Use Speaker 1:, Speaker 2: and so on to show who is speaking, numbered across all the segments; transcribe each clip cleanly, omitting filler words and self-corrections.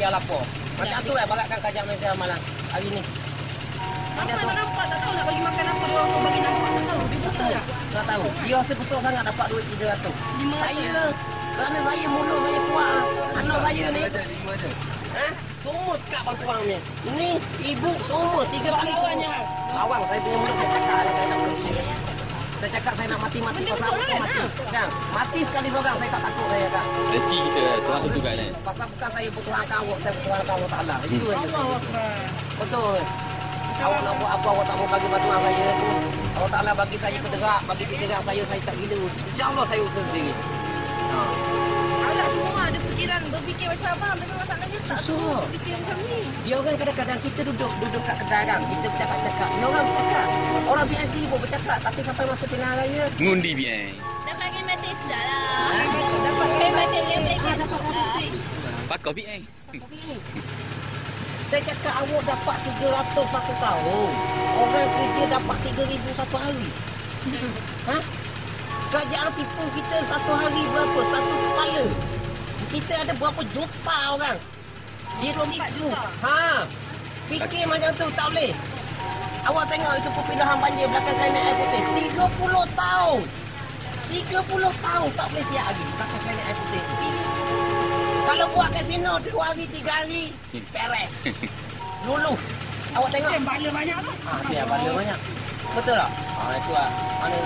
Speaker 1: dia lapor. Macam tu lah baratkan Kerajaan Malaysia Malang hari ni.
Speaker 2: Macam tu nampak tak tahu nak bagi makan apa dia orang bagi nampak tak tahu. Dia betul tak?
Speaker 1: Tak tahu. Dia rasa besar sangat dapat duit 300. Saya kerana saya mulut saya kuat. Anak saya ni. Ha? Semua sekat bantuan ni. Ini ibu semua 3 kali semua. Lawang saya punya mulut saya cakap lah saya nak pergi. Saya cakap saya nak mati-mati pasal apa mati. Kan? Mati sekali seorang saya tak takut saya kan.
Speaker 3: Rezeki kita lah, Tuhan tentukan kan.
Speaker 1: Pasal bukan saya bertuhankan Allah, saya bertuhankan Allah Ta'ala. Itu aja.
Speaker 2: Allahuakbar.
Speaker 1: Betul. Awak nak buat apa, awak tak mau bagi bantuan saya pun. Allah Ta'ala bagi saya bergerak, bagi pikiran saya tak gila. InsyaAllah saya usaha sendiri.
Speaker 2: Alah semua ada fikiran berfikir macam abang. Tapi masalahnya tak semua fikir macam ni.
Speaker 1: Dia orang kadang-kadang kita duduk kat kedai kan, kita bercakap-cakap. Dia orang bercakap. Orang BSD pun bercakap. Tapi sampai masa pilihan raya.
Speaker 3: Ngundi BN.
Speaker 4: Dah panggil mati sudah lah.
Speaker 2: Dapat
Speaker 4: Mati dia boleh
Speaker 1: Dapat garanti.
Speaker 3: Pakar BN.
Speaker 1: Saya cakap awak dapat 300 satu tahun. Orang kerja dapat 3,000 satu hari. Ha? Kerajaan tipu kita satu hari berapa? Satu kepala. Kita ada berapa juta orang. Dia tipu. Ha. Fikir macam tu tak boleh. Awak tengok itu perpindahan banjir belakang Klenik Air Putih. 30 tahun. 30 tahun tak boleh siap lagi belakang Klenik Air Putih. Kalau buat kasino 2 hari 3 hari beres. Luluh. Awak tengok.
Speaker 2: bala banyak tu.
Speaker 1: Dia bala banyak. Betul tak? Itu lah. Mana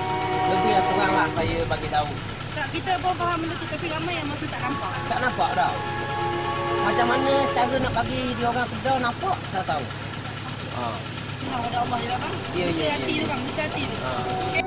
Speaker 1: lebih yang kurang lah saya bagi tahu.
Speaker 2: Tak, kita pun faham benda tu tapi ramai yang masih tak nampak.
Speaker 1: Tak nampak dah. Macam mana cara nak bagi dia orang sedar nampak tak tahu.
Speaker 2: Senang ada Allah je lah bang.
Speaker 1: Ya, ya,
Speaker 2: Hati-hati
Speaker 1: ya.
Speaker 2: tu bang, hati-hati tu.